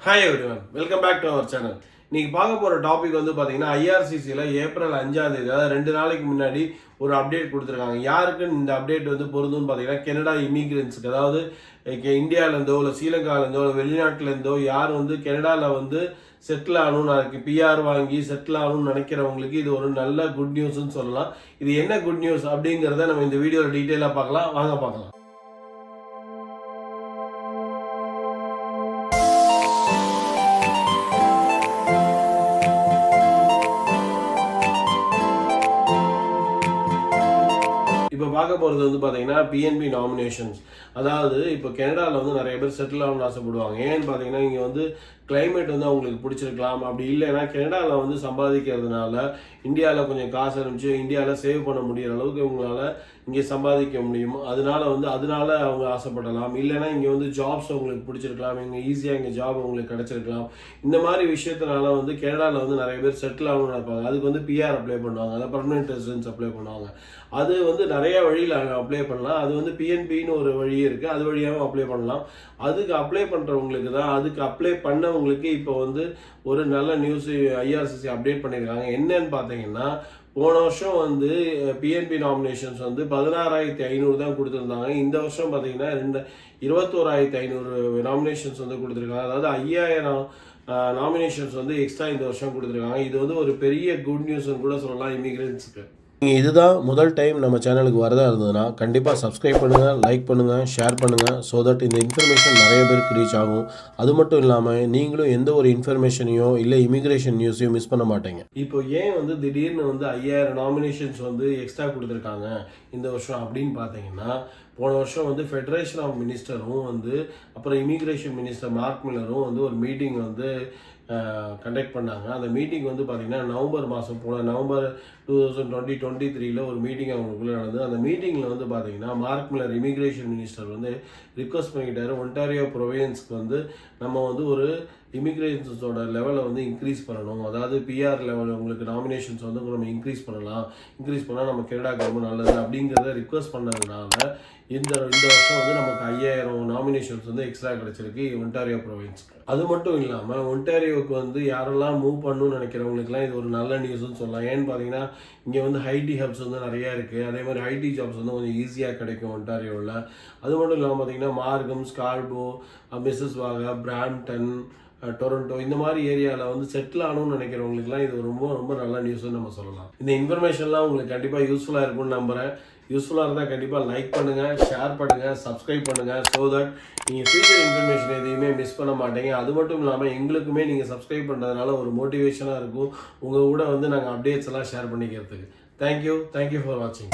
Hi everyone, welcome back to our channel. இன்னைக்கு பார்க்க போற டாபிக் வந்து பாத்தீங்கன்னா ஐஆர்சிசில ஏப்ரல் 5ஆம் தேதி அதாவது 2 நாளைக்கு முன்னாடி ஒரு அப்டேட் கொடுத்துருக்காங்க. யாருக்கு இந்த அப்டேட் வந்து பொருந்தும்னு பாத்தீங்கன்னா கனடா இமிகிரன்ட்ஸ்க்கு, அதாவது இந்தியால இருந்தோ இல்லை ஸ்ரீலங்கால இருந்தோ வெளிநாட்டுல இருந்தோ யார் வந்து கனடால வந்து செட்டில் ஆகணும்னு பிஆர் வாங்கி செட்டில் ஆகணும்னு நினைக்கிறவங்களுக்கு இது ஒரு நல்ல குட் நியூஸ்ன்னு சொல்லலாம். இது என்ன குட் நியூஸ் அப்படிங்கிறத நம்ம இந்த வீடியோல டீட்டெயிலா பார்க்கலாம். வாங்க பார்க்கலாம். இப்போ பார்க்க போகிறது வந்து பார்த்தீங்கன்னா பிஎன்பி நாமினேஷன்ஸ். அதாவது இப்போ கனடாவில் வந்து நிறைய பேர் செட்டில் ஆகணும்னு ஆசைப்படுவாங்க. ஏன்னு பார்த்தீங்கன்னா இங்கே வந்து கிளைமேட் வந்து அவங்களுக்கு பிடிச்சிருக்கலாம். அப்படி இல்லைன்னா கனடாவில் வந்து சம்பாதிக்கிறதுனால இந்தியாவில் கொஞ்சம் காசு இருந்துச்சு, இந்தியாவில் சேவ் பண்ண முடியிற அளவுக்கு இவங்களால இங்கே சம்பாதிக்க முடியும். அதனால அவங்க ஆசைப்படலாம். இல்லைன்னா இங்கே வந்து ஜாப்ஸ் அவங்களுக்கு பிடிச்சிருக்கலாம், இங்கே ஈஸியாக இங்கே ஜாப் அவங்களுக்கு கிடைச்சிருக்கலாம். இந்த மாதிரி விஷயத்தினால வந்து கனடாவில் வந்து நிறைய பேர் செட்டில் ஆகணும்னு நினைப்பாங்க. அதுக்கு வந்து பிஆர் அப்ளை பண்ணுவாங்க, அதை பர்மனெண்ட் ரெசிடென்ஸ் அப்ளை பண்ணுவாங்க. அது வந்து நிறைய வழியில் அப்ளை பண்ணலாம். அது வந்து பிஎன்பின்னு ஒரு வழி இருக்குது, அது வழியாகவும் அப்ளை பண்ணலாம். அதுக்கு அப்ளை பண்ணுறவங்களுக்கு தான், அதுக்கு அப்ளை பண்ணவங்களுக்கு இப்போ வந்து ஒரு நல்ல நியூஸ் ஐஆர்சிசி அப்டேட் பண்ணியிருக்காங்க. என்னன்னு பார்த்தீங்கன்னா போன வருஷம் வந்து பிஎன்பி நாமினேஷன்ஸ் வந்து 16,500 தான் கொடுத்துருந்தாங்க. இந்த வருஷம் பார்த்தீங்கன்னா 21,500 நாமினேஷன்ஸ் வந்து கொடுத்துருக்காங்க. அதாவது 5,000 நாமினேஷன்ஸ் வந்து எக்ஸ்ட்ரா இந்த வருஷம் கொடுத்துருக்காங்க. இது வந்து ஒரு பெரிய குட் நியூஸ்ன்னு கூட சொல்லலாம் இமிகிரன்ட்ஸுக்கு. நீங்கள் இதுதான் முதல் டைம் நம்ம சேனலுக்கு வரதா இருந்ததுன்னா கண்டிப்பாக சப்ஸ்கிரைப் பண்ணுங்கள், லைக் பண்ணுங்கள், ஷேர் பண்ணுங்கள். ஸோ தட் இந்த இன்ஃபர்மேஷன் நிறைய பேருக்கு ரீச் ஆகும். அது மட்டும் இல்லாமல் நீங்களும் எந்த ஒரு இன்ஃபர்மேஷனையோ இல்லை இமிகிரேஷன் நியூஸையும் மிஸ் பண்ண மாட்டீங்க. இப்போ ஏன் வந்து திடீர்னு வந்து 5,000 நாமினேஷன்ஸ் வந்து எக்ஸ்ட்ரா கொடுத்துருக்காங்க இந்த வருஷம் அப்படின்னு பார்த்தீங்கன்னா, போன வருஷம் வந்து ஃபெடரேஷன் ஆஃப் மினிஸ்டரும் வந்து அப்புறம் இமிகிரேஷன் மினிஸ்டர் மார்க் மில்லரும் வந்து ஒரு மீட்டிங் வந்து கண்டக்ட் பண்ணாங்க. அந்த மீட்டிங் வந்து பார்த்தீங்கன்னா நவம்பர் மாதம் போன நவம்பர் 2023 ஒரு மீட்டிங் அவங்களுக்குள்ளே நடந்தது. அந்த மீட்டிங்கில் வந்து பார்த்தீங்கன்னா மார்க் மில்லர் இமிகிரேஷன் மினிஸ்டர் வந்து ரிக்வஸ்ட் பண்ணிக்கிட்டாரு, ஒன்டாரியோ ப்ரொவின்ஸ்க்கு வந்து நம்ம வந்து ஒரு இமிகிரேஷன்ஸோட லெவலை வந்து இன்க்ரீஸ் பண்ணணும். அதாவது பிஆர் லெவல் உங்களுக்கு நாமினேஷன்ஸ் வந்து நம்ம இன்க்ரீஸ் பண்ணால் நம்ம கனடாக்கு ரொம்ப நல்லது அப்படிங்கிறத ரிக்வஸ்ட் பண்ணதுனால இந்த வருஷம் வந்து நமக்கு 5,000 நாமினேஷன்ஸ் வந்து எக்ஸ்ட்ரா கிடைச்சிருக்கு ஒன்டாரியோ ப்ரொவின்ஸ்க்கு. அது மட்டும் இல்லாமல் ஒன்டாரியோவுக்கு வந்து யாரெல்லாம் மூவ் பண்ணணும்னு நினைக்கிறவங்களுக்குலாம் இது ஒரு நல்ல நியூஸ்ன்னு சொல்லலாம். ஏன்னு பார்த்தீங்கன்னா இங்கே வந்து ஐடி ஹப்ஸ் வந்து நிறையா இருக்குது. அதே மாதிரி ஐடி ஜாப்ஸ் வந்து கொஞ்சம் ஈஸியாக கிடைக்கும் ஒன்டாரியோவில். அது மட்டும் இல்லாமல் பார்த்தீங்கன்னா மார்கம், ஸ்கார்போ, மிஸ்ஸஸ்வாகா, பிராம்டன், டொரண்டோ இந்த மாதிரி ஏரியாவில் வந்து செட்டில் ஆகணும்னு நினைக்கிறவங்களுக்குலாம் இது ரொம்ப ரொம்ப நல்ல நியூஸ்ன்னு நம்ம சொல்லலாம். இந்த இன்ஃபர்மேஷன்லாம் உங்களுக்கு கண்டிப்பாக யூஸ்ஃபுல்லாக இருக்கும்னு நம்புகிறேன். யூஸ்ஃபுல்லாக இருந்தால் கண்டிப்பாக லைக் பண்ணுங்கள், ஷேர் பண்ணுங்கள், சப்ஸ்கிரைப் பண்ணுங்கள். ஸோ தட் நீங்கள் ஃபியூச்சர் இன்ஃபர்மேஷன் எதையுமே மிஸ் பண்ண மாட்டீங்க. அது மட்டும் இல்லாமல் எங்களுக்குமே நீங்கள் சப்ஸ்கிரைப் பண்ணுறதுனால ஒரு மோட்டிவேஷனாக இருக்கும் உங்கள் கூட வந்து நாங்கள் அப்டேட்ஸ் எல்லாம் ஷேர் பண்ணிக்கிறதுக்கு. தேங்க்யூ ஃபார் வாட்சிங்.